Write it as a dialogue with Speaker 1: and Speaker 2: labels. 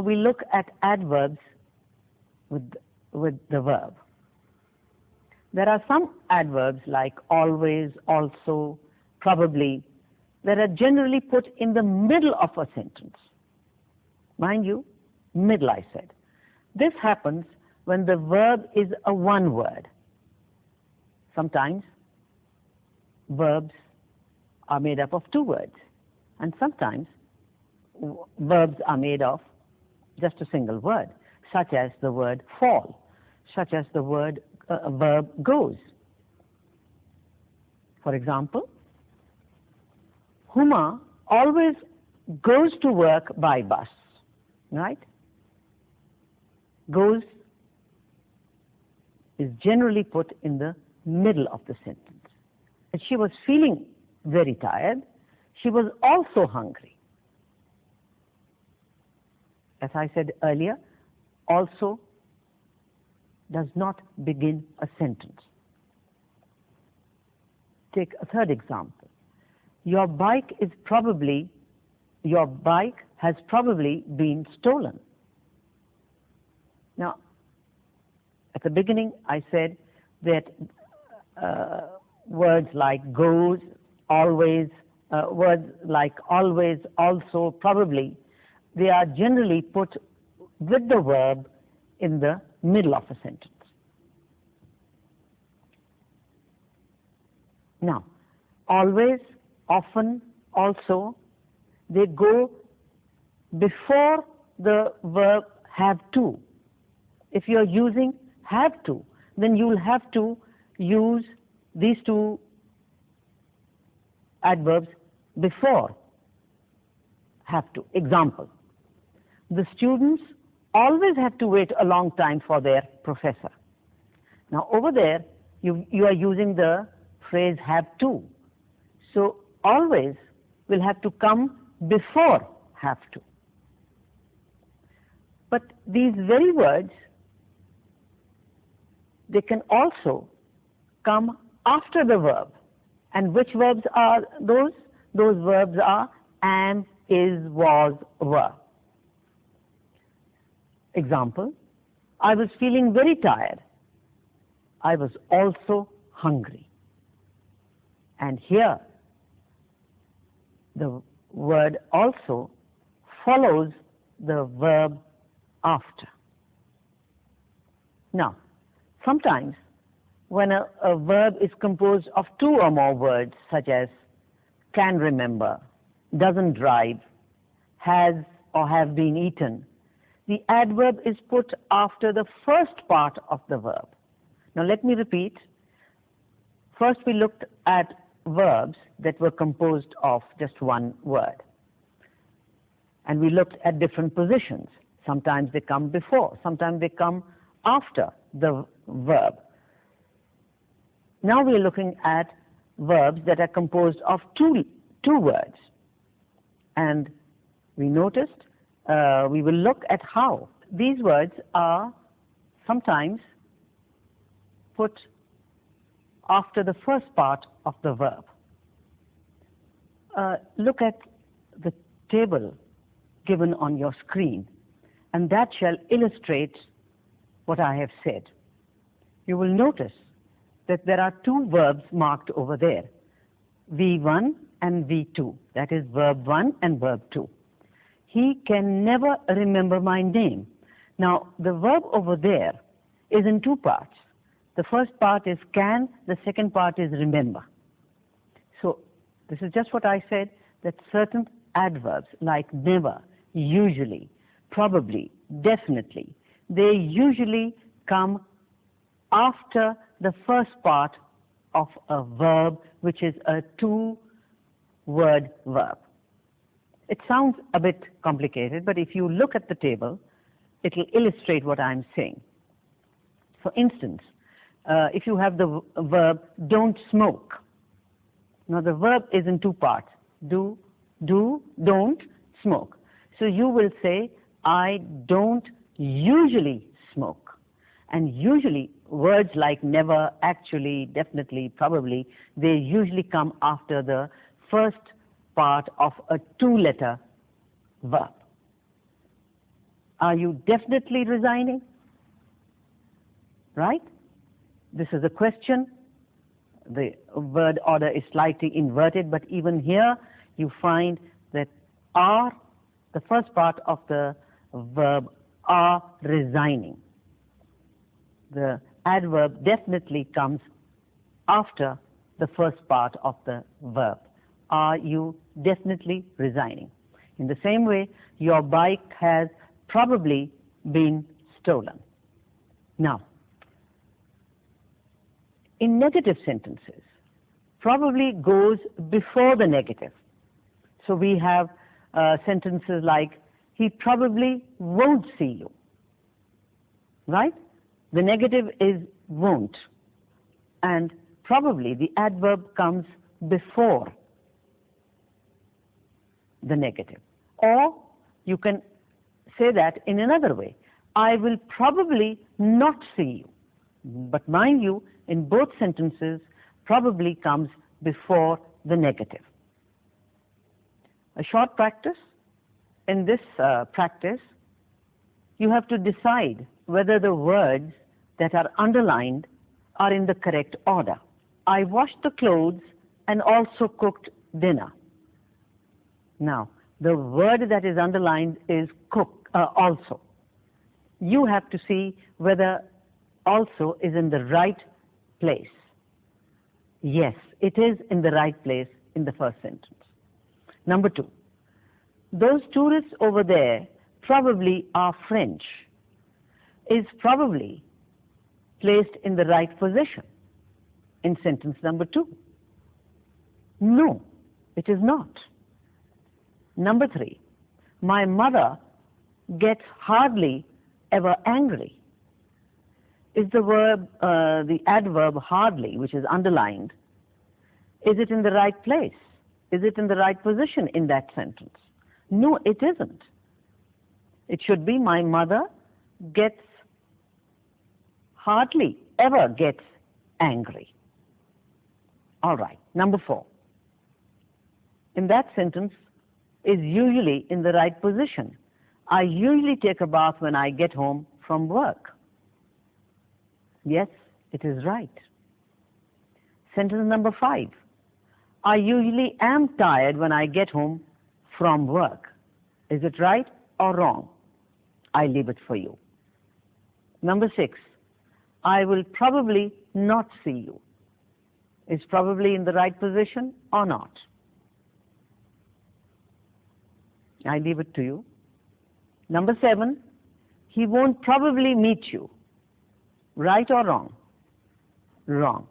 Speaker 1: We look at adverbs with the verb. There are some adverbs like always, also, probably, that are generally put in the middle of a sentence. Mind you, middle I said. This happens when the verb is a one word. Sometimes verbs are made up of two words, and sometimes verbs are made of just a single word, such as the word fall, such as the verb goes. For example, Huma always goes to work by bus, right? Goes is generally put in the middle of the sentence. And she was feeling very tired. She was also hungry. As I said earlier, also does not begin a sentence. Take a third example. Your bike has probably been stolen. Now, at the beginning I said that words like goes, always, words like always, also, probably, they are generally put with the verb in the middle of a sentence. Now, always, often, also, they go before the verb have to. If you are using have to, then you will have to use these two adverbs before have to. Example, the students always have to wait a long time for their professor. Now over there, you are using the phrase have to. So always will have to come before have to. But these very words, they can also come after the verb. And which verbs are those? Those verbs are am, is, was, were. Example, I was feeling very tired. I was also hungry. And here, the word also follows the verb after. Now, sometimes when a verb is composed of two or more words, such as can remember, doesn't drive, has or have been eaten, the adverb is put after the first part of the verb. Now let me repeat. First we looked at verbs that were composed of just one word. And we looked at different positions. Sometimes they come before, sometimes they come after the verb. Now we are looking at verbs that are composed of two words. And we noticed, we will look at how these words are sometimes put after the first part of the verb. Look at the table given on your screen, and that shall illustrate what I have said. You will notice that there are two verbs marked over there, V1 and V2, that is verb 1 and verb 2. He can never remember my name. Now, the verb over there is in two parts. The first part is can, the second part is remember. So, this is just what I said, that certain adverbs like never, usually, probably, definitely, they usually come after the first part of a verb, which is a two-word verb. It sounds a bit complicated, but if you look at the table, it will illustrate what I'm saying. For instance, if you have the verb don't smoke. Now the verb is in two parts, do, don't smoke. So you will say, I don't usually smoke. And usually words like never, actually, definitely, probably, they usually come after the first part of a two-letter verb. Are you definitely resigning? Right? This is a question. The word order is slightly inverted, but even here you find that are, the first part of the verb, are resigning. The adverb definitely comes after the first part of the verb. Are you definitely resigning? In the same way, your bike has probably been stolen. Now, in negative sentences, probably goes before the negative. So we have sentences like, he probably won't see you. Right? The negative is won't. And probably the adverb comes before the negative. Or you can say that in another way. I will probably not see you. But mind you, in both sentences, probably comes before the negative. A short practice. In this practice, you have to decide whether the words that are underlined are in the correct order. I washed the clothes and also cooked dinner. Now, the word that is underlined is cook, also. You have to see whether also is in the right place. Yes, it is in the right place in the first sentence. Number 2, those tourists over there probably are French. Is probably placed in the right position in sentence number 2. No, it is not. Number 3, my mother gets hardly ever angry. Is the verb, the adverb hardly, which is underlined, is it in the right place? Is it in the right position in that sentence? No, it isn't. It should be, my mother gets hardly ever gets angry. All right, number 4. In that sentence, is usually in the right position. I usually take a bath when I get home from work. Yes, it is right. Sentence number 5. I usually am tired when I get home from work. Is it right or wrong? I leave it for you. Number 6. I will probably not see you. Is probably in the right position or not? I leave it to you. Number 7. He won't probably meet you. Right or wrong? Wrong.